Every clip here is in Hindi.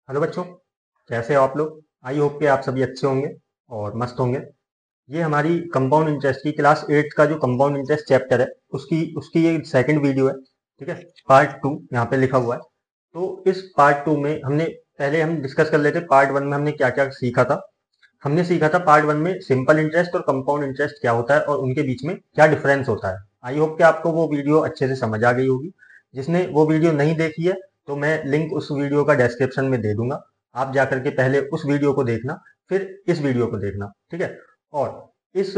हेलो बच्चों, कैसे हो आप लोग। आई होप कि आप सभी अच्छे होंगे और मस्त होंगे। ये हमारी कंपाउंड इंटरेस्ट की क्लास 8 का जो कंपाउंड इंटरेस्ट चैप्टर है उसकी उसकी ये सेकंड वीडियो है। ठीक है, पार्ट 2 यहाँ पे लिखा हुआ है। तो इस पार्ट 2 में हम डिस्कस कर लेते। पार्ट 1 में हमने क्या क्या सीखा था। हमने सीखा था पार्ट 1 में सिंपल इंटरेस्ट और कंपाउंड इंटरेस्ट क्या होता है और उनके बीच में क्या डिफरेंस होता है। आई होप कि आपको वो वीडियो अच्छे से समझ आ गई होगी। जिसने वो वीडियो नहीं देखी है तो मैं लिंक उस वीडियो का डिस्क्रिप्शन में दे दूंगा। आप जाकर के पहले उस वीडियो को देखना, फिर इस वीडियो को देखना। ठीक है। और इस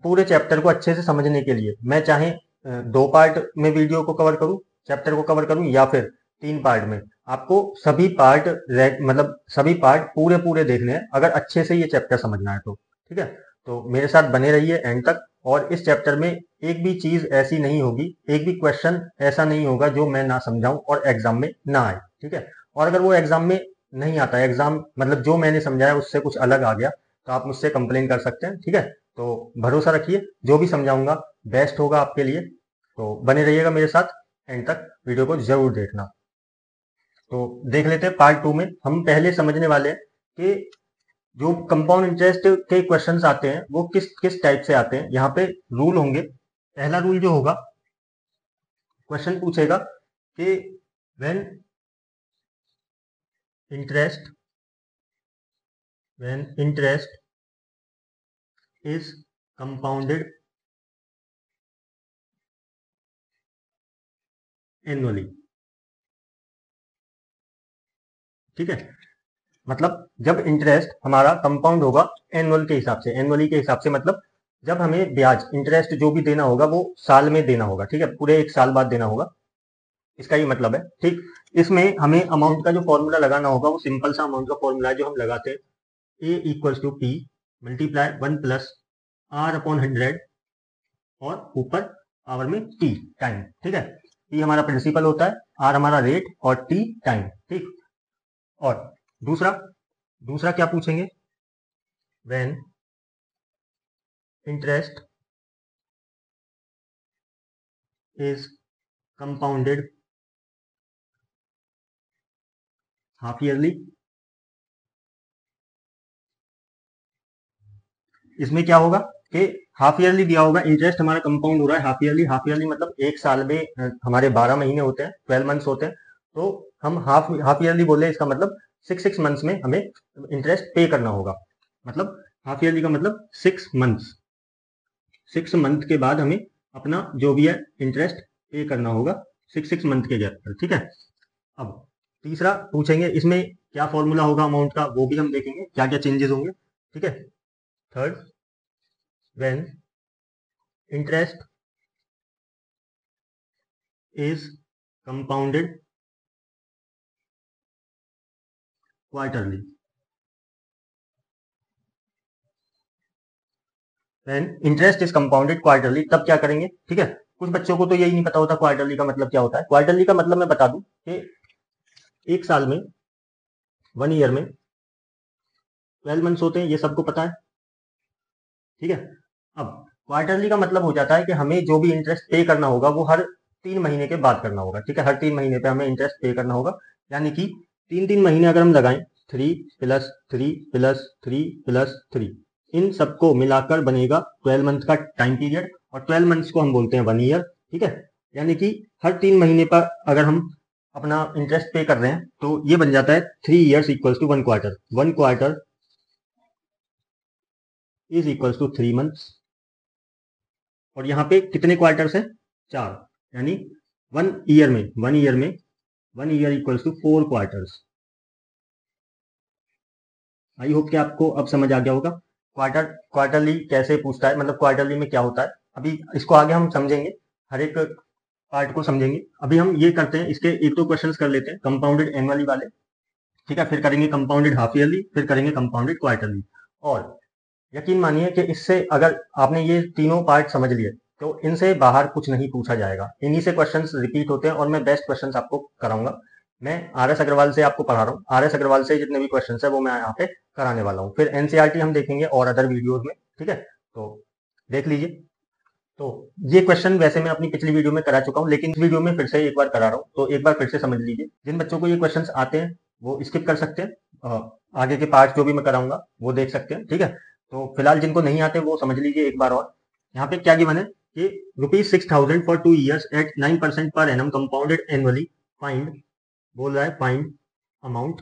पूरे चैप्टर को अच्छे से समझने के लिए मैं चाहे 2 पार्ट में वीडियो को कवर करूं, चैप्टर को कवर करूं, या फिर 3 पार्ट में। आपको सभी पार्ट मतलब सभी पार्ट पूरे पूरे देखने हैं अगर अच्छे से ये चैप्टर समझना है तो। ठीक है, तो मेरे साथ बने रहिए एंड तक। और इस चैप्टर में एक भी चीज ऐसी नहीं होगी, एक भी क्वेश्चन ऐसा नहीं होगा जो मैं ना समझाऊं और एग्जाम में ना आए। ठीक है, और अगर वो एग्जाम में नहीं आता है, एग्जाम मतलब जो मैंने समझाया उससे कुछ अलग आ गया, तो आप मुझसे कंप्लेन कर सकते हैं। ठीक है, तो भरोसा रखिए, जो भी समझाऊंगा बेस्ट होगा आपके लिए। तो बने रहिएगा मेरे साथ एंड तक, वीडियो को जरूर देखना। तो देख लेते हैं पार्ट 2 में हम पहले समझने वाले हैं कि जो कंपाउंड इंटरेस्ट के क्वेश्चंस आते हैं वो किस किस टाइप से आते हैं। यहाँ पे रूल होंगे। पहला रूल जो होगा, क्वेश्चन पूछेगा कि when interest when interest is compounded annually. ठीक है, मतलब जब इंटरेस्ट हमारा कंपाउंड होगा एनुअल के हिसाब से। एनुअली के हिसाब से मतलब जब हमें ब्याज इंटरेस्ट जो भी देना होगा वो साल में देना होगा। ठीक है, पूरे 1 साल बाद देना होगा, इसका ये मतलब है। ठीक, इसमें हमें अमाउंट का जो फॉर्मूला लगाना होगा वो सिंपल सा अमाउंट का फॉर्मूला है जो हम लगाते हैं। A equals to P multiply 1 plus R upon 100 और ऊपर पावर में टी टाइम। ठीक है, पी हमारा प्रिंसिपल होता है, आर हमारा रेट और टी टाइम। ठीक, और दूसरा दूसरा क्या पूछेंगे, when interest is compounded half yearly. इसमें क्या होगा कि हाफ ईयरली दिया होगा, इंटरेस्ट हमारा कंपाउंड हो रहा है हाफ ईयरली। हाफ ईयरली मतलब 1 साल में हमारे 12 महीने होते हैं, 12 मंथ्स होते हैं। तो हम हाफ हाफ ईयरली बोले, इसका मतलब 6 मंथ्स में हमें इंटरेस्ट पे करना होगा। मतलब हाफ ईयरली का मतलब 6 मंथ्स। 6 मंथ के बाद हमें अपना जो भी है इंटरेस्ट पे करना होगा, 6 मंथ के गैप पर। ठीक है, अब तीसरा पूछेंगे, इसमें क्या फॉर्मूला होगा अमाउंट का वो भी हम देखेंगे, क्या क्या चेंजेस होंगे। ठीक है, third, when interest is compounded quarterly। when interest is compounded quarterly तब क्या करेंगे। ठीक है, कुछ बच्चों को तो यही नहीं पता होता क्वार्टरली का मतलब क्या होता है। क्वार्टरली का मतलब मैं बता दूं कि 1 साल में, 1 ईयर में 12 मंथ्स होते हैं, ये सबको पता है। ठीक है, अब क्वार्टरली का मतलब हो जाता है कि हमें जो भी इंटरेस्ट पे करना होगा वो हर 3 महीने के बाद करना होगा। ठीक है, हर 3 महीने पे हमें इंटरेस्ट पे करना होगा, यानी कि 3 3 महीने अगर हम लगाएं, 3 + 3 + 3 + 3, इन सबको मिलाकर बनेगा 12 मंथ का टाइम पीरियड, और 12 मंथ्स को हम बोलते हैं 1 ईयर। ठीक है, यानी कि हर 3 महीने पर अगर हम अपना इंटरेस्ट पे कर रहे हैं तो ये बन जाता है 3 years equals to 1 quarter. 1 quarter is equals to 3 months. और यहाँ पे कितने क्वार्टर्स हैं, 4, यानी 1 ईयर में 1 year equals to 4 quarters. I hope कि आपको अब समझ आ गया होगा क्वार्टरली कैसे पूछता है, मतलब क्वार्टरली में क्या होता है। अभी इसको आगे हम समझेंगे, हर एक पार्ट को समझेंगे। अभी हम ये करते हैं, इसके एक दो क्वेश्चंस कर लेते हैं कंपाउंडेड एनुअली वाले। ठीक है, फिर करेंगे कंपाउंडेड हाफ ईयरली, फिर करेंगे कंपाउंडेड क्वार्टरली। और यकीन मानिए कि इससे अगर आपने ये तीनों पार्ट समझ लिए तो इनसे बाहर कुछ नहीं पूछा जाएगा। इन्हीं से क्वेश्चंस रिपीट होते हैं और मैं बेस्ट क्वेश्चंस आपको कराऊंगा। मैं आर एस अग्रवाल से आपको पढ़ा रहा हूँ, आर एस अग्रवाल से जितने भी क्वेश्चंस है वो मैं यहाँ पे कराने वाला हूँ। फिर एनसीईआरटी हम देखेंगे और अदर वीडियोज में। ठीक है, तो देख लीजिए। तो ये क्वेश्चन वैसे मैं अपनी पिछली वीडियो में करा चुका हूँ, लेकिन इस वीडियो में फिर से एक बार करा रहा हूँ, तो एक बार फिर से समझ लीजिए। जिन बच्चों को ये क्वेश्चंस आते हैं वो स्किप कर सकते हैं, आगे के पार्ट जो भी मैं कराऊंगा वो देख सकते हैं, ठीक है। तो फिलहाल जिनको नहीं आते वो समझ लीजिए एक बार और। यहाँ पे क्या गिवन है कि ₹6,000 for 2 years eight 9% per annum compounded annually, find, बोल रहा है फाइंड अमाउंट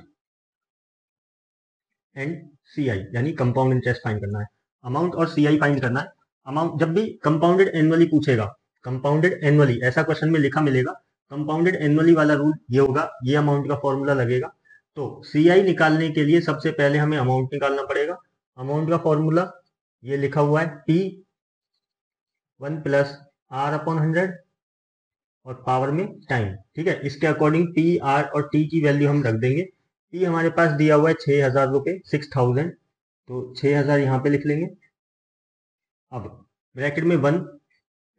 एंड सीआई, यानी कंपाउंड इंटरेस्ट फाइंड करना है, अमाउंट और सीआई फाइंड करना है। अमाउंट जब भी कंपाउंडेड एनुअली पूछेगा, कंपाउंडेड एनुअली ऐसा क्वेश्चन में लिखा मिलेगा, कंपाउंडेड एनुअली वाला रूल ये होगा, ये अमाउंट का फॉर्मूला लगेगा। तो सीआई निकालने के लिए सबसे पहले हमें अमाउंट निकालना पड़ेगा। अमाउंट का फॉर्मूला ये लिखा हुआ है P1 प्लस R/100 और पावर में टाइम, ठीक है। इसके अकॉर्डिंग P, R और T की वैल्यू हम रख देंगे। P हमारे पास दिया हुआ है 6,000 रुपये, 6,000, तो 6,000 यहाँ पे लिख लेंगे। अब ब्रैकेट में 1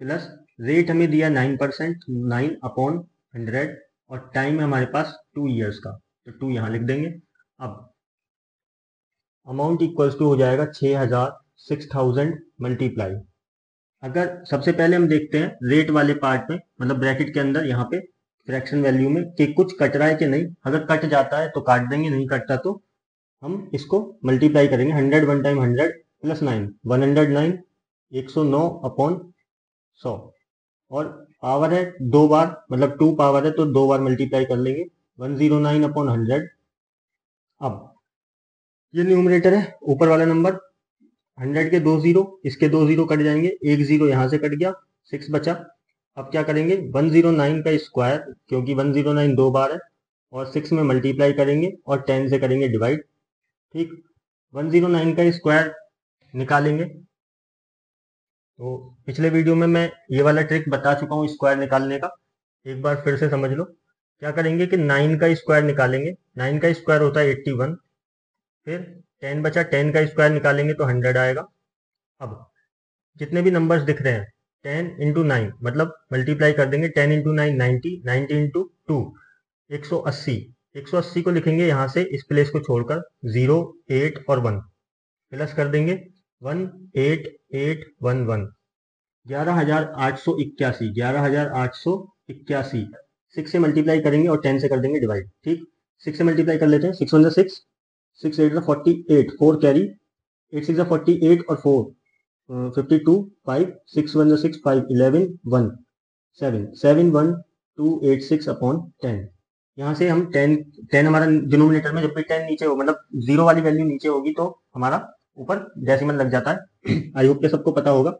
प्लस रेट हमें दिया 9%, 9/100 और टाइम है हमारे पास 2 years का, तो 2 यहाँ लिख देंगे। अब अमाउंट इक्वल्स टू हो जाएगा 6,000, 6,000 मल्टीप्लाई। अगर सबसे पहले हम देखते हैं रेट वाले पार्ट में, मतलब ब्रैकेट के अंदर यहाँ पे फ्रैक्शन वैल्यू में कि कुछ कट रहा है कि नहीं। अगर कट जाता है तो काट देंगे, नहीं कटता तो हम इसको मल्टीप्लाई करेंगे। 100 1 टाइम 100 प्लस 9, 109, 109/100 और पावर है 2 बार, मतलब 2 पावर है तो 2 बार मल्टीप्लाई कर लेंगे, 109/100। अब ये न्यूमरेटर है, ऊपर वाला नंबर 100 के 2 जीरो, इसके 2 जीरो कट जाएंगे, एक जीरो यहाँ से कट गया, 6 बचा। अब क्या करेंगे, 109 का स्क्वायर, क्योंकि 109 2 बार है, और 6 में मल्टीप्लाई करेंगे और 10 से करेंगे डिवाइड, ठीक। 109 का स्क्वायर निकालेंगे, तो पिछले वीडियो में मैं ये वाला ट्रिक बता चुका हूँ स्क्वायर निकालने का, एक बार फिर से समझ लो। क्या करेंगे कि 9 का स्क्वायर निकालेंगे, 9 का स्क्वायर होता है 81, फिर 10 बचा, 10 का स्क्वायर निकालेंगे तो 100 आएगा। अब जितने भी नंबर्स दिख रहे हैं 10 इंटू 9, मतलब मल्टीप्लाई कर देंगे, 10 इंटू 9 90, 90 इंटू 2 180, 180 को लिखेंगे यहाँ से इस प्लेस को छोड़कर 0, 8 और 1, प्लस कर देंगे 18811, 11,881, 11,881, 6 से मल्टीप्लाई करेंगे और 10 से कर देंगे डिवाइड, ठीक। 6 से मल्टीप्लाई कर लेते हैं, 6 1 6, 6 8 48, 4 कैरी, 8 6 48 और 4 52, 5 6 1 6, 5 11 1 7 7 1 2 8 6/10। यहाँ से हम 10 हमारा डिनोमिनेटर में जब भी 10 नीचे हो, मतलब जीरो वाली वैल्यू नीचे होगी तो हमारा ऊपर डेसिमल लग जाता है। आई होप के सबको पता होगा,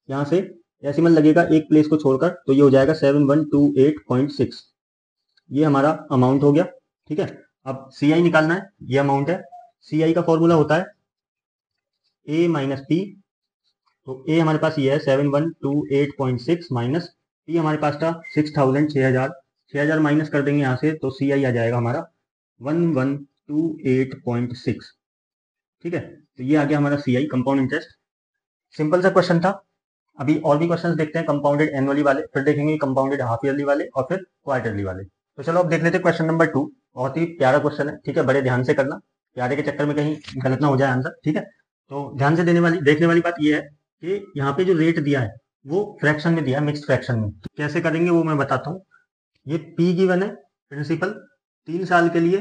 यहाँ से डेसिमल लगेगा एक प्लेस को छोड़कर, तो ये हो जाएगा 7128.6। ये हमारा अमाउंट हो गया, ठीक है। अब सी आई निकालना है, ये अमाउंट है। सी आई का फॉर्मूला होता है ए माइनस पी, तो ए हमारे पास ये है 7128.6 माइनस पी हमारे पास था 6,000, 6,000 माइनस कर देंगे यहाँ से, तो सी आई आ जाएगा हमारा 1128.6, ठीक है। तो ये आ गया हमारा सी आई, कंपाउंड इंटरेस्ट। सिंपल सा क्वेश्चन था। अभी और भी क्वेश्चंस देखते हैं, कंपाउंडेड एनुअली वाले, फिर देखेंगे कंपाउंडेड हाफ ईयरली वाले और फिर क्वार्टरली वाले। तो चलो अब देख लेते हैं क्वेश्चन नंबर 2। बहुत ही प्यारा क्वेश्चन है, ठीक है, बड़े ध्यान से करना, प्यारे के चक्कर में कहीं गलत ना हो जाए आंसर, ठीक है। तो ध्यान से देखने वाली बात यह है कि यहाँ पे जो रेट दिया है वो फ्रैक्शन में दिया है, मिक्स्ड फ्रैक्शन में। तो कैसे करेंगे वो मैं बताता हूँ। ये पी गिवन है, प्रिंसिपल 3 साल के लिए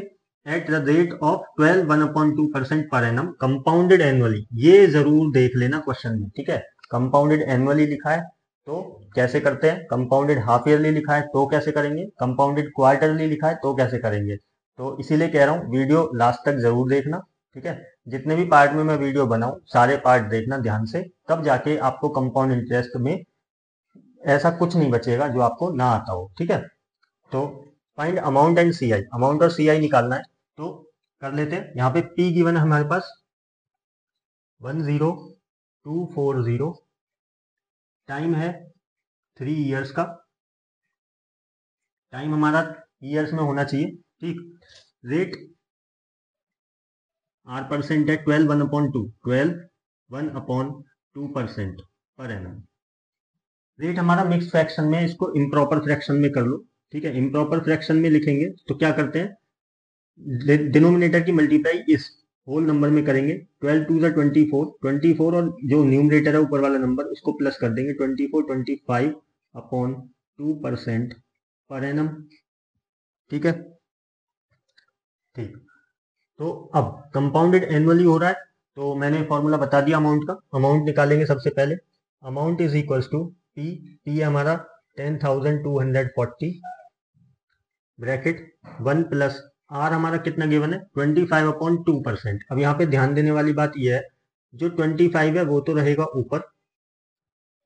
at the rate of 12 1/2% per annum compounded annually. ये जरूर देख लेना क्वेश्चन में, ठीक है। कंपाउंडेड एनुअली लिखा है तो कैसे करते हैं, कंपाउंडेड हाफ ईयरली लिखा है तो कैसे करेंगे, कंपाउंडेड क्वार्टरली लिखा है तो कैसे करेंगे। तो इसीलिए कह रहा हूँ वीडियो लास्ट तक जरूर देखना, ठीक है। जितने भी पार्ट में मैं वीडियो बनाऊं सारे पार्ट देखना ध्यान से, तब जाके आपको कंपाउंड इंटरेस्ट में ऐसा कुछ नहीं बचेगा जो आपको ना आता हो, ठीक है। तो find amount and C I, amount और सी आई निकालना है, तो कर लेते हैं। यहाँ पे पी गिवन है हमारे पास 10240, टाइम है 3 इयर्स का, टाइम हमारा ईयर्स में होना चाहिए, ठीक। रेट R% है 12 1/2, 12 1/2% पर एनम। रेट हमारा मिक्स फ्रैक्शन में, इसको इम्प्रॉपर फ्रैक्शन में कर लो, ठीक है। इम्प्रॉपर फ्रैक्शन में लिखेंगे तो क्या करते हैं, डिनोमिनेटर की मल्टीप्लाई इस होल नंबर में करेंगे, 12 2 24, 24 और जो न्यूमरेटर है ऊपर वाला नंबर उसको प्लस कर देंगे, 24 25/2% पर एनम, ठीक है। ठीक। तो अब कंपाउंडेड एनुअली हो रहा है, तो मैंने फॉर्मूला बता दिया अमाउंट का। अमाउंट निकालेंगे सबसे पहले। Amount is equals to P. P हमारा 10,240 ब्रैकेट 1 प्लस आर हमारा कितना गिवन है 25/2%। अब यहाँ पे ध्यान देने वाली बात यह है, जो 25 है वो तो रहेगा ऊपर,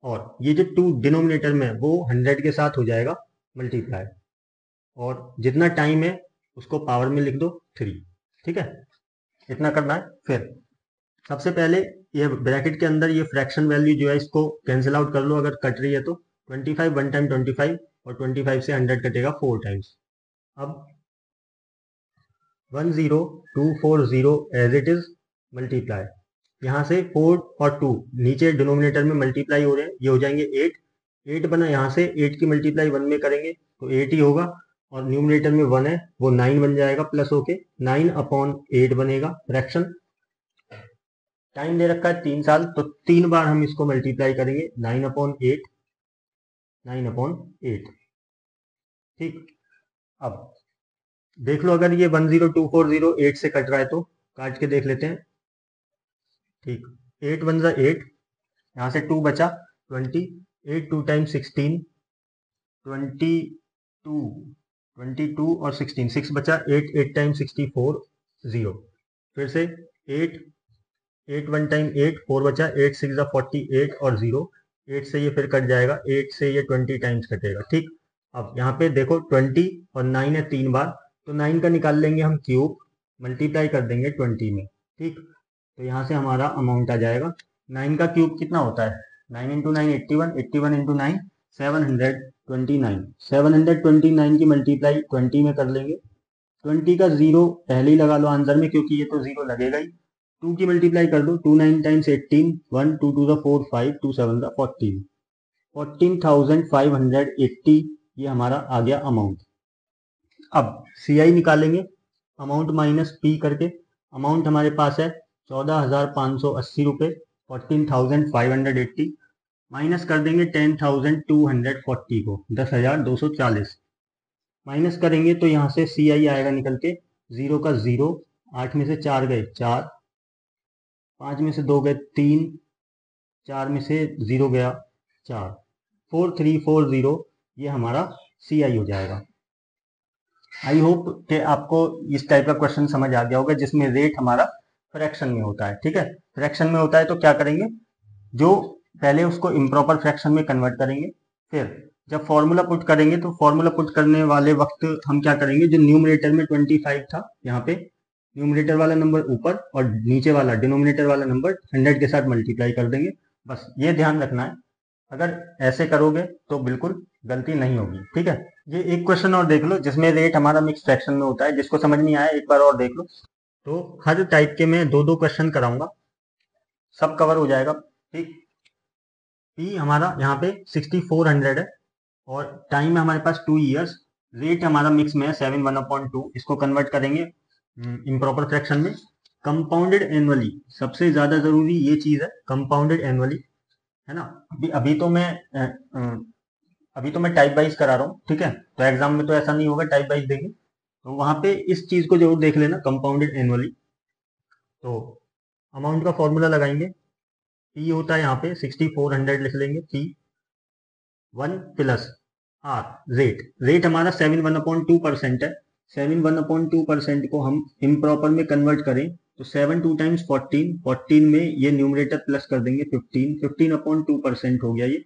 और ये जो 2 डिनोमिनेटर में वो 100 के साथ हो जाएगा मल्टीप्लाई, और जितना टाइम है उसको पावर में लिख दो 3। ठीक है, इतना करना है। फिर सबसे पहले ये ब्रैकेट के अंदर ये फ्रैक्शन वैल्यू जो है इसको कैंसिल आउट कर लो, अगर कट रही है तो 25 1 टाइम 25, और 25 से 100 कटेगा 4 टाइम्स। अब 10240 एज इट इज मल्टीप्लाई, यहाँ से 4 और 2 नीचे डिनोमिनेटर में मल्टीप्लाई हो रहे हैं, ये हो जाएंगे 8। 8 बना, यहाँ से 8 की मल्टीप्लाई 1 में करेंगे तो 8 ही होगा, और न्यूमिनेटर में 1 है वो 9 बन जाएगा प्लस होके 9/8 बनेगा फ्रैक्शन। टाइम दे रखा है 3 साल, तो 3 बार हम इसको मल्टीप्लाई करेंगे 9/8, 9/8। ठीक। अब देख लो, अगर ये 10240 8 से कट रहा है तो काट के देख लेते हैं। ठीक, 8 1 जा 8, यहाँ से 2 बचा 20, 8 2 टाइम 16, 22 22 और 16 6 बचा, 8 8 टाइम 64 0। फिर से 8 8 1 टाइम 8 4 बचा, 8 6 जा 48 और 0। 8 से ये फिर कट जाएगा, 8 से ये 20 टाइम्स कटेगा। ठीक। अब यहाँ पे देखो 20 और 9 है 3 बार, तो 9 का निकाल लेंगे हम क्यूब, मल्टीप्लाई कर देंगे 20 में। ठीक, तो यहाँ से हमारा अमाउंट आ जाएगा। 9 का क्यूब कितना होता है, 9 इंटू 9 81, 81 इंटू 9 729। 729 की मल्टीप्लाई 20 में कर लेंगे। 20 का 0 पहले ही लगा लो आंसर में, क्योंकि ये तो 0 लगेगा ही। 2 की मल्टीप्लाई कर दो, 2 9 टाइम्स 18, 1 2 2 4 5 2 7 14, 14,580 ये हमारा आ गया अमाउंट। अब सी आई निकालेंगे, अमाउंट माइनस पी करके। अमाउंट हमारे पास है 14,580 रुपये, 14,580 माइनस कर देंगे 10,240 को, 10,240 माइनस करेंगे तो यहाँ से सी आई आएगा निकल के 0 का 0, 8 में से 4 गए 4, 5 में से 2 गए 3, 4 में से 0 गया 4, 4340 ये हमारा सी आई हो जाएगा। आई होप कि आपको इस टाइप का क्वेश्चन समझ आ गया होगा, जिसमें रेट हमारा फ्रैक्शन में होता है। ठीक है, फ्रैक्शन में होता है तो क्या करेंगे, जो पहले उसको इम्प्रॉपर फ्रैक्शन में कन्वर्ट करेंगे, फिर जब फॉर्मूला पुट करेंगे तो फॉर्मूला पुट करने वाले वक्त हम क्या करेंगे, जो न्यूमरेटर में 25 था यहाँ पे न्यूमरेटर वाला नंबर ऊपर और नीचे वाला डिनोमिनेटर वाला नंबर 100 के साथ मल्टीप्लाई कर देंगे। बस ये ध्यान रखना है, अगर ऐसे करोगे तो बिल्कुल गलती नहीं होगी। ठीक है, ये एक क्वेश्चन और देख लो जिसमें रेट हमारा मिक्स फ्रैक्शन में होता है, जिसको समझ नहीं आया एक बार और देख लो। तो हर टाइप के मैं 2 2 क्वेश्चन कराऊंगा, सब कवर हो जाएगा। ठीक, पी हमारा यहाँ पे 6400 है, और टाइम है हमारे पास 2 ईयर्स। रेट हमारा मिक्स में है 7/1/2, इसको कन्वर्ट करेंगे इम्प्रॉपर फ्रैक्शन में। कंपाउंडेड एनुअली, सबसे ज्यादा जरूरी ये चीज है कंपाउंडेड एनुअली, है ना। अभी तो मैं टाइप वाइज करा रहा हूँ। ठीक है, तो एग्जाम में तो ऐसा नहीं होगा, टाइप वाइज देंगे, तो वहां पे इस चीज को जरूर देख लेना कंपाउंडेड एनुअली। तो अमाउंट का फॉर्मूला लगाएंगे, पी होता है यहाँ पे 6400 लिख लेंगे, P 1 plus R rate. Rate हमारा 7/1/2% है। 7/1/2% को हम इम्प्रॉपर में कन्वर्ट करें तो 7 2 टाइम्स 14, 14 में ये न्यूमरेटर प्लस कर देंगे 15, 15/2% हो गया ये।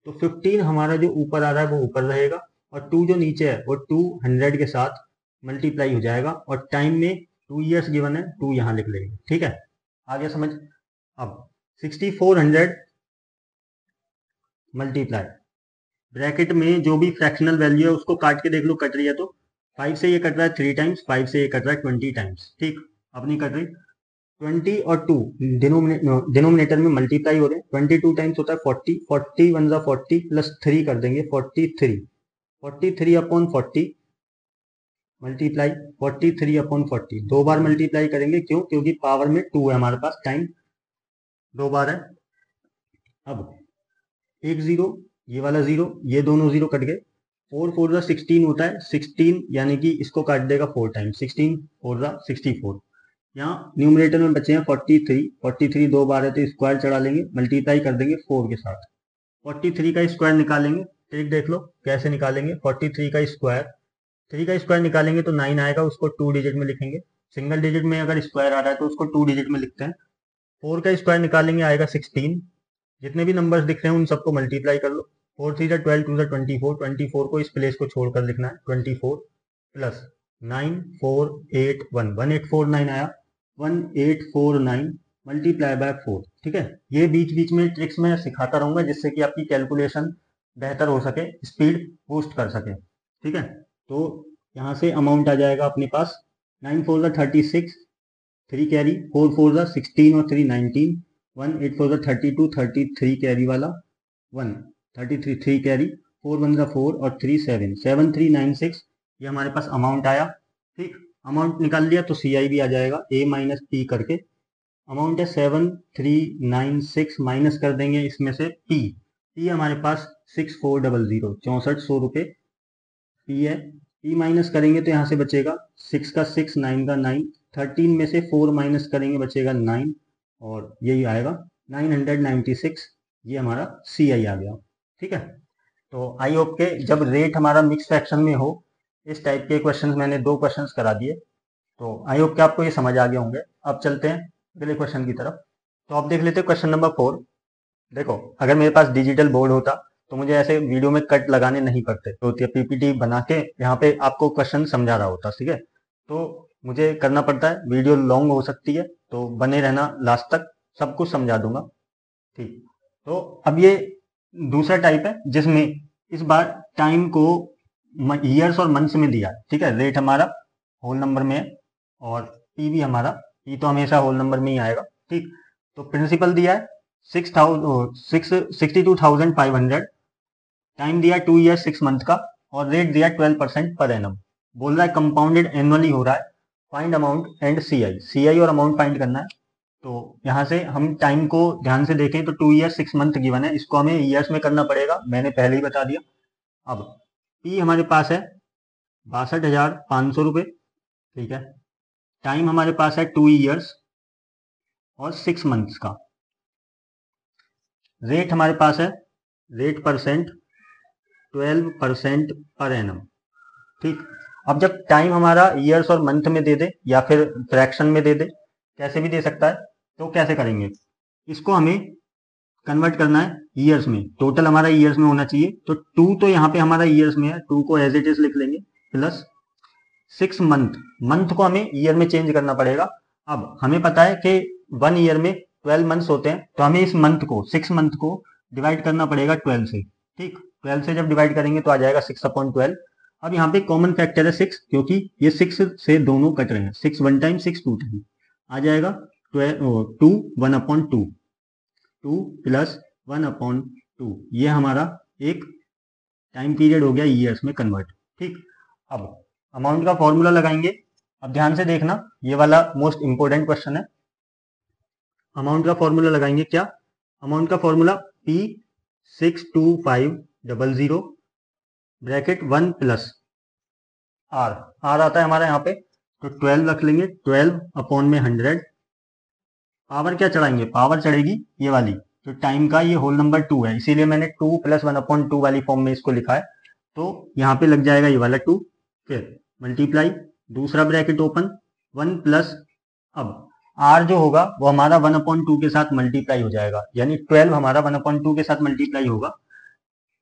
तो 15 हमारा जो ऊपर आ रहा है वो ऊपर रहेगा, और 2 जो नीचे है वो 200 के साथ मल्टीप्लाई हो जाएगा, और टाइम में 2 ईयर्स गिवन है, 2 यहाँ लिख लेंगे। ठीक है, आ गया समझ। अब 6400 मल्टीप्लाई ब्रैकेट में जो भी फ्रैक्शनल वैल्यू है उसको काट के देख लो, कट रही है तो 5 से ये कट रहा है 3 टाइम्स, 5 से ये कट रहा है 20 टाइम्स। ठीक, अब नहीं कट रही। 20 और 2 डिनोमिनेटर में मल्टीप्लाई हो रहे हैं, 22 टाइम्स होता है 40, 40 1 जा 40 प्लस 3 कर देंगे 43, 43/40 मल्टीप्लाई 43/40, 2 बार मल्टीप्लाई करेंगे, क्यों, क्योंकि पावर में 2 है हमारे पास, टाइम 2 बार है। अब एक 0, ये वाला 0, ये दोनों 0 कट गए, 4 4 16 होता है, 16 यानी कि इसको काट देगा 4 टाइम्स, 16 4 64। यहाँ न्यूमरेटर में बचे हैं 43, 43 दो बार है तो स्क्वायर चढ़ा लेंगे, मल्टीप्लाई कर देंगे 4 के साथ। 43 का स्क्वायर निकालेंगे, ट्रिक देख लो कैसे निकालेंगे। 43 का स्क्वायर, 3 का स्क्वायर निकालेंगे तो 9 आएगा, उसको 2 डिजिट में लिखेंगे। सिंगल डिजिट में अगर स्क्वायर आ रहा है तो उसको 2 डिजिट में लिखते हैं। 4 का स्क्वायर निकालेंगे, आएगा 16। जितने भी नंबर्स दिख रहे हैं उन सबको मल्टीप्लाई कर लो। 4 3 12 2 24, 24 को इस प्लेस को छोड़कर लिखना है, 24 प्लस 9 4 8 1, 1849 आया, 1849 मल्टीप्लाई बाय 4। ठीक है, ये बीच बीच में ट्रिक्स में सिखाता रहूंगा जिससे कि आपकी कैलकुलेशन बेहतर हो सके, स्पीड बूस्ट कर सके। ठीक है, तो यहाँ से अमाउंट आ जाएगा अपने पास 9 4 36, 3 कैरी, 4 4 16 और 3 19, 1 8 4 32, 33 कैरी वाला 1, 33 3 कैरी, 4 1 4 और 3 7, 7396 ये हमारे पास अमाउंट आया। ठीक, अमाउंट निकाल लिया तो CI भी आ जाएगा, A माइनस P करके। अमाउंट है 7396, माइनस कर देंगे इसमें से P हमारे पास 6400, 6400 रुपये P है। P माइनस करेंगे तो यहाँ से बचेगा 6 का 6, 9 का 9, 13 में से 4 माइनस करेंगे बचेगा 9, और यही आएगा 996, ये हमारा CI आ गया। ठीक है, तो आई होप के जब रेट हमारा मिक्स फ्रैक्शन में हो, इस टाइप के क्वेश्चंस मैंने 2 क्वेश्चंस करा दिए, तो आई होप के आपको ये समझ आ गए होंगे। अब चलते हैं अगले क्वेश्चन की तरफ। तो आप देख लेते हैं क्वेश्चन नंबर 4। देखो, अगर मेरे पास डिजिटल बोर्ड होता तो मुझे ऐसे वीडियो में कट लगाने नहीं पड़ते, तो PPT बना के यहाँ पे आपको क्वेश्चन समझा रहा होता। ठीक है, तो मुझे करना पड़ता है, वीडियो लॉन्ग हो सकती है, तो बने रहना लास्ट तक, सब कुछ समझा दूंगा। ठीक, तो अब ये दूसरा टाइप है जिसमें इस बार टाइम को ईयर्स और मंथ्स में दिया है। ठीक है, रेट हमारा होल नंबर में है और P भी हमारा, P तो हमेशा होल नंबर में ही आएगा। ठीक, तो प्रिंसिपल दिया है 62,500, टाइम दिया 2 ईयर 6 मंथ का, और रेट दिया 12% पर एनम। बोल रहा है कंपाउंडेड एनुअली हो रहा है, फाइंड अमाउंट एंड CI और अमाउंट फाइंड करना है। तो यहाँ से हम टाइम को ध्यान से देखें तो 2 ईयर 6 मंथ गिवन है, इसको हमें ईयर्स में करना पड़ेगा, मैंने पहले ही बता दिया। अब P हमारे पास है 62,500 रुपये। ठीक है, टाइम हमारे पास है 2 ईयर्स और 6 मंथ्स का, रेट हमारे पास है, रेट परसेंट 12% पर एनम। ठीक, अब जब टाइम हमारा ईयर्स और मंथ में दे दे या फिर फ्रैक्शन में दे दे, कैसे भी दे सकता है, तो कैसे करेंगे, इसको हमें कन्वर्ट करना है ईयर्स में। टोटल हमारा ईयर्स में होना चाहिए, तो 2 तो यहाँ पे हमारा ईयर्स में है, 2 को एज इट इज लिख लेंगे, प्लस 6 मंथ, मंथ को हमें ईयर में चेंज करना पड़ेगा। अब हमें पता है कि 1 ईयर में 12 मंथ्स होते हैं, तो हमें इस मंथ को 6 मंथ को डिवाइड करना पड़ेगा 12 से। ठीक, 12 से जब डिवाइड करेंगे तो आ जाएगा 6/12। अब यहाँ पे कॉमन फैक्टर है 6, क्योंकि ये 6 से दोनों कट रहे हैं, 6 1 टाइम, 6 2 टाइम, आ जाएगा 2 1/2, 2 प्लस 1/2, ये हमारा एक टाइम पीरियड हो गया ईयर्स में कन्वर्ट। ठीक, अब अमाउंट का फॉर्मूला लगाएंगे। अब ध्यान से देखना, ये वाला मोस्ट इंपोर्टेंट क्वेश्चन है। अमाउंट का फॉर्मूला लगाएंगे, क्या अमाउंट का formula, P 62500 bracket 1 plus R आता है हमारा यहाँ पे, तो 12 रख लेंगे, 12 में 100, पावर क्या चढ़ाएंगे, पावर चढ़ेगी ये वाली, तो टाइम का ये होल नंबर 2 है, इसीलिए मैंने 2 + 1/2 वाली फॉर्म में इसको लिखा है। तो यहाँ पे लग जाएगा ये वाला 2, फिर मल्टीप्लाई, दूसरा ब्रैकेट ओपन, 1 प्लस, अब R जो होगा वो हमारा 1/2 के साथ मल्टीप्लाई हो जाएगा, यानी 12 हमारा 1/2 के साथ मल्टीप्लाई होगा।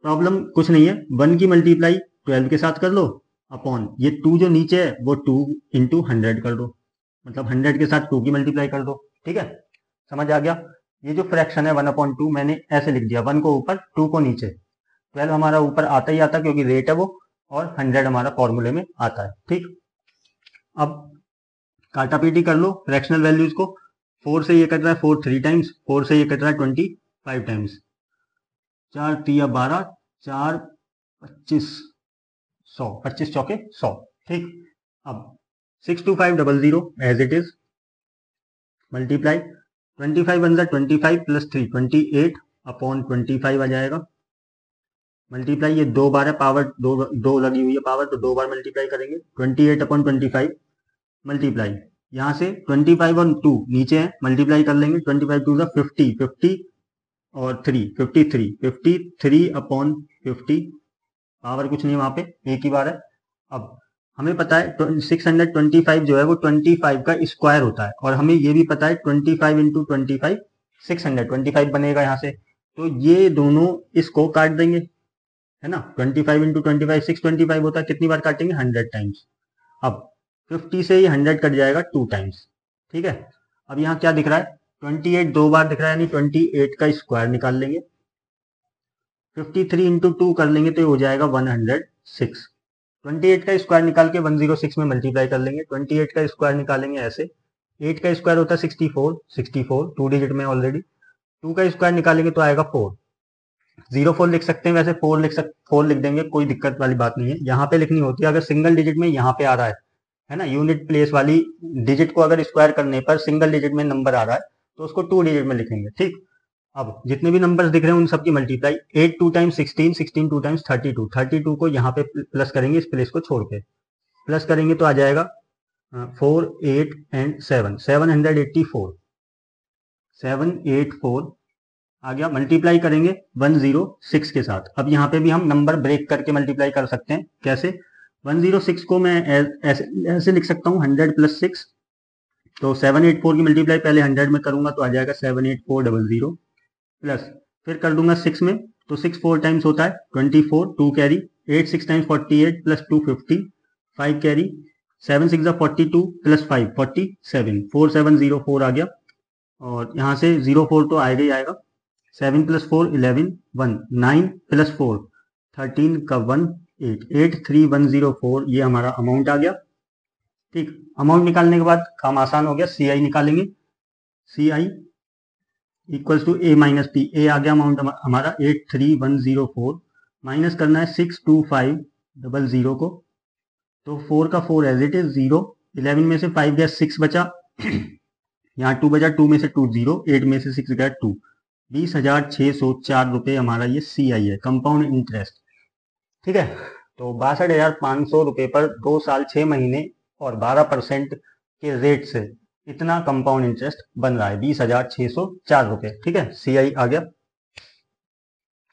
प्रॉब्लम कुछ नहीं है, 1 की मल्टीप्लाई 12 के साथ कर लो, अपॉन ये 2 जो नीचे है वो 2 × 100 कर दो, मतलब 100 के साथ 2 की मल्टीप्लाई कर दो। ठीक है, समझ आ गया। ये जो फ्रैक्शन है 1/2 मैंने ऐसे लिख दिया, 1 को ऊपर 2 को नीचे, 12 हमारा ऊपर आता ही आता क्योंकि रेट है वो, और 100 हमारा फॉर्मूले में आता है। ठीक, अब काटा पीटी कर लो फ्रैक्शनल वैल्यूज को, 4 से ये कट रहा है 4 3 टाइम्स, 4 से ये कट रहा है 25 टाइम्स, 4 3 12, 4 25 100, 25 चौके 100। ठीक, अब 62500 एज इट इज, मल्टीप्लाई 25 1 25 + 3 28/25 आ जाएगा, मल्टीप्लाई, ये 2 बार है, पावर 2 लगी हुई है पावर, तो 2 बार मल्टीप्लाई करेंगे। 28/25 मल्टीप्लाई, यहाँ से 25 और 2 नीचे है, मल्टीप्लाई कर लेंगे। 25 2 50, 50 और 3 53, 53/50, पावर कुछ नहीं वहां पे, एक ही बार है। अब हमें पता है 625 जो है वो 25 का स्क्वायर होता है, और हमें ये भी पता है 25 इंटू 25 625 बनेगा यहाँ से। तो ये दोनों इसको काट देंगे, है ना। 25 इंटू 25 625 होता है, कितनी बार काटेंगे? 100 टाइम्स। अब 50 से ये 100 कट जाएगा 2 टाइम्स, ठीक है। अब यहाँ क्या दिख रहा है? 28 2 बार दिख रहा है, यानी 28 का स्क्वायर निकाल लेंगे। 53 इंटू 2 कर लेंगे तो ये हो जाएगा 106। 28 का स्क्वायर निकाल के 106 में मल्टीप्लाई कर लेंगे। 28 का स्क्वायर निकालेंगे ऐसे, 8 का स्क्वायर होता है 64, 64 2 डिजिट में ऑलरेडी। 2 का स्क्वायर निकालेंगे तो आएगा 4, 04 लिख सकते हैं, वैसे 4 लिख देंगे, कोई दिक्कत वाली बात नहीं है। यहाँ पे लिखनी होती है अगर सिंगल डिजिट में यहाँ पे आ रहा है ना, यूनिट प्लेस वाली डिजिट को अगर स्क्वायर करने पर सिंगल डिजिट में नंबर आ रहा है तो उसको 2 डिजिट में लिखेंगे, ठीक। अब जितने भी नंबर्स दिख रहे हैं उन सबकी मल्टीप्लाई, 8 2 टाइम्स 16, 16 2 टाइम्स 32, 32 को यहाँ पे प्लस करेंगे, इस प्लेस को छोड़ के प्लस करेंगे तो आ जाएगा 4 8 एंड 7 784, 784 आ गया। मल्टीप्लाई करेंगे 106 के साथ। अब यहाँ पे भी हम नंबर ब्रेक करके मल्टीप्लाई कर सकते हैं, कैसे? 106 को मैं ऐसे लिख सकता हूँ 100 प्लस 6, तो 784 की मल्टीप्लाई पहले 100 में करूंगा तो आ जाएगा 78400 प्लस, फिर कर दूंगा 6 में, तो 6 4 टाइम्स होता है 24, 2 carry, 8 6 times 48 plus 250, 5 carry, 7 6 42 plus 5 47, 4704 आ गया। और यहाँ से 04 तो आएगा ही आएगा। 7 प्लस 4 11 1 9 प्लस 4 13 का 1 8 83104, ये हमारा अमाउंट आ गया, ठीक। अमाउंट निकालने के बाद काम आसान हो गया, सी आई निकालेंगे। C I equals to A minus P, A आ गया अमाउंट हमारा 83104, माइनस करना है 62500 को, तो 4 का 4 एज इट इज 0, 11 में से 5 गया 6 बचा, यहाँ 2 बचा, 2 में से 2 0, 8 में से 6 गया 2, 20,604 रुपये हमारा ये सी आई है, कंपाउंड इंटरेस्ट, ठीक है। तो 62,500 रुपये पर 2 साल 6 महीने और 12% के रेट से इतना कंपाउंड इंटरेस्ट बन रहा है, 20,604 रुपये, ठीक है। सी आई आ गया।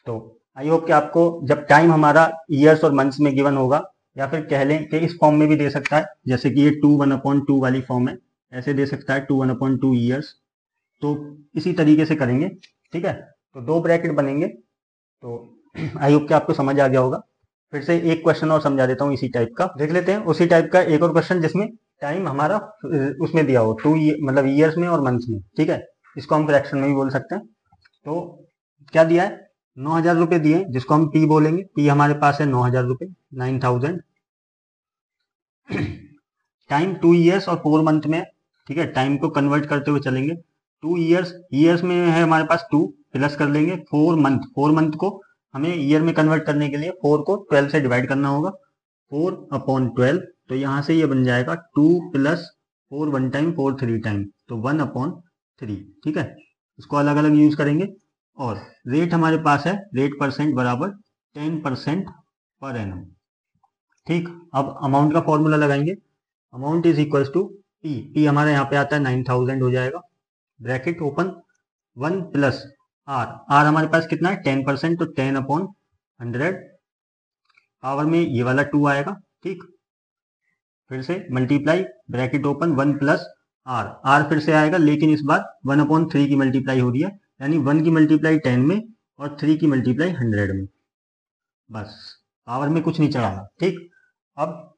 तो आई होप कि आपको, जब टाइम हमारा ईयर्स और मंथ्स में गिवन होगा, या फिर कह लें कि इस फॉर्म में भी दे सकता है, जैसे कि ये 2 1/2 वाली फॉर्म है, ऐसे दे सकता है 2 1/2 ईयर्स, तो इसी तरीके से करेंगे, ठीक है। तो 2 ब्रैकेट बनेंगे। तो आई होप कि आपको समझ आ गया होगा। फिर से एक क्वेश्चन और समझा देता हूँ इसी टाइप का, देख लेते हैं उसी टाइप का एक और क्वेश्चन जिसमें टाइम हमारा उसमें दिया हो, 2 मतलब ईयर्स में और मंथ्स में, ठीक है। इसको हम फ्रैक्शन में भी बोल सकते हैं। तो क्या दिया है? 9,000 रुपये दिए, जिसको हम पी बोलेंगे। पी हमारे पास है 9,000 रुपये, 9,000। टाइम 2 ईयर्स और 4 मंथ में, ठीक है। टाइम को कन्वर्ट करते हुए चलेंगे। 2 ईयर्स, ईयर्स में है हमारे पास 2, प्लस कर लेंगे 4 मंथ, 4 मंथ को हमें ईयर में कन्वर्ट करने के लिए 4 को 12 से डिवाइड करना होगा, 4/12, तो यहाँ से ये बन जाएगा 2 प्लस 4 1 टाइम, 4 3 टाइम, तो 1/3, ठीक है। इसको अलग अलग यूज करेंगे। और रेट हमारे पास है, रेट परसेंट बराबर 10% पर एनम, ठीक। अब अमाउंट का फॉर्मूला लगाएंगे, amount is equals to P, P हमारे यहाँ पे आता है 9,000 हो जाएगा, bracket open, 1 plus R, R हमारे पास कितना है 10%, तो 10/100, पावर में ये वाला 2 आएगा, ठीक। फिर से multiply, bracket open, 1 plus R, R फिर से आएगा, लेकिन इस बार 1/3 की मल्टीप्लाई हो रही है, यानी 1 की मल्टीप्लाई 10 में और 3 की मल्टीप्लाई 100 में, बस पावर में कुछ नहीं चढ़ाना, ठीक। अब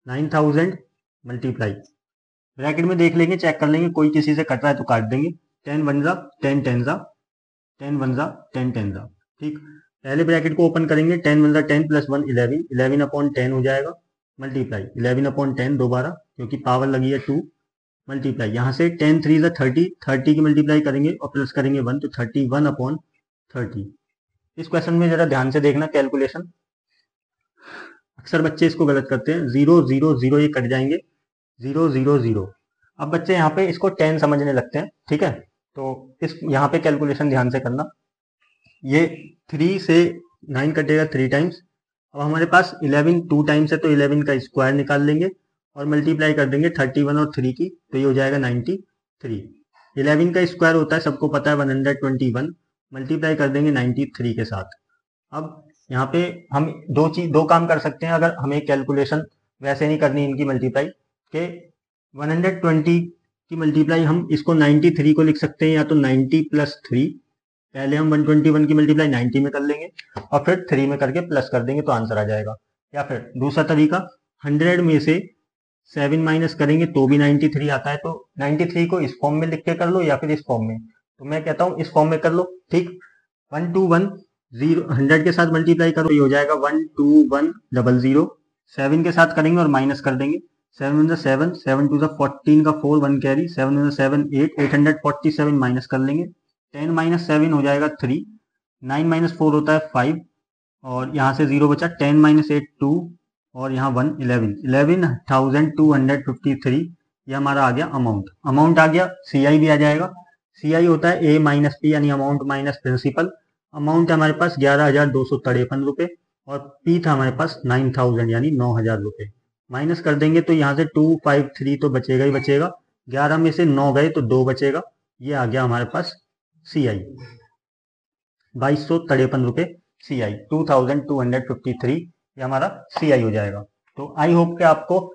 9,000 मल्टीप्लाई, ब्रैकेट में देख लेंगे, चेक कर लेंगे, कोई किसी से कट रहा है तो काट देंगे, 10 1 जा 10 10 जा 10 1 जा 10 10 जा, ठीक। पहले ब्रैकेट को ओपन करेंगे, 10 1 जा 10 प्लस 1 11, 11/10 हो जाएगा, मल्टीप्लाई 11/10 दोबारा, क्योंकि पावर लगी है 2, मल्टीप्लाई यहाँ से 10 3 जा 30, 30 की मल्टीप्लाई करेंगे और प्लस करेंगे 1, तो 31/30। इस क्वेश्चन में जरा ध्यान से देखना कैलकुलेशन, अक्सर बच्चे इसको गलत करते हैं, 0 0 0 ये कट जाएंगे, 0 0 0। अब बच्चे यहाँ पे इसको 10 समझने लगते हैं, ठीक है। तो इस यहाँ पे कैलकुलेशन ध्यान से करना, ये 3 से 9 कटेगा 3 टाइम्स। अब हमारे पास 11 2 टाइम्स है तो 11 का स्क्वायर निकाल लेंगे और मल्टीप्लाई कर देंगे 31 और 3 की, तो ये हो जाएगा 93। 11 का स्क्वायर होता है सबको पता है 121, मल्टीप्लाई कर देंगे 93 के साथ। अब यहाँ पे हम दो काम कर सकते हैं, अगर हमें कैलकुलेशन वैसे नहीं करनी इनकी मल्टीप्लाई के 120 की मल्टीप्लाई हम इसको 93 को लिख सकते हैं, या तो 90 प्लस 3, पहले हम 121 की मल्टीप्लाई 90 में कर लेंगे और फिर 3 में करके प्लस कर देंगे तो आंसर आ जाएगा। या फिर दूसरा तरीका 100 में से 7 माइनस करेंगे तो भी 93 आता है, तो 93 को इस फॉर्म में लिख के कर लो या फिर इस फॉर्म में, तो मैं कहता हूँ इस फॉर्म में कर लो। ठीक, 121 के साथ मल्टीप्लाई करो, ये हो जाएगा 12100। 7 के साथ करेंगे और माइनस कर देंगे, 7 × 7, 7 × 14 का 4, 1 कैरी, 7 × 7 8, 847 माइनस कर लेंगे, 10 - 7 हो जाएगा 3, 9 - 4 होता है 5, और यहाँ से 0 बचा, 10 - 8 2, और यहाँ 1 11,253, ये हमारा आ गया अमाउंट आ गया। CI भी आ जाएगा, CI होता है A - P यानी अमाउंट माइनस प्रिंसिपल। अमाउंट है हमारे पास 11,253 रुपये और P था हमारे पास 9,000 यानी 9,000 रुपये। माइनस कर देंगे तो यहाँ से 253 तो बचेगा ही बचेगा, 11 में से 9 गए तो 2 बचेगा, ये आ गया हमारे पास CI 2253 रुपये। CI 2253 ये हमारा CI हो जाएगा। तो आई होप कि आपको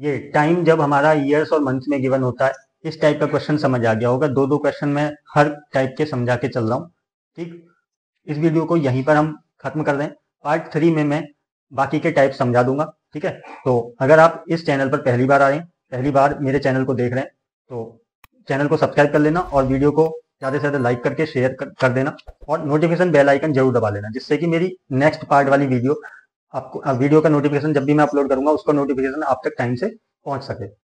ये टाइम जब हमारा ईयर्स और मंथ्स में गिवन होता है इस टाइप का क्वेश्चन समझ आ गया होगा। दो क्वेश्चन मैं हर टाइप के समझा के चल रहा हूँ। ठीक, इस वीडियो को यहीं पर हम खत्म कर दें, पार्ट 3 में मैं बाकी के टाइप समझा दूंगा। ठीक है, तो अगर आप इस चैनल पर पहली बार आ रहे हैं, पहली बार मेरे चैनल को देख रहे हैं, तो चैनल को सब्सक्राइब कर लेना और वीडियो को ज़्यादा से ज़्यादा लाइक करके शेयर कर देना और नोटिफिकेशन बेल आइकन जरूर दबा लेना, जिससे कि मेरी नेक्स्ट पार्ट वाली वीडियो आपको वीडियो का नोटिफिकेशन जब भी मैं अपलोड करूंगा उसका नोटिफिकेशन आप तक टाइम से पहुंच सके।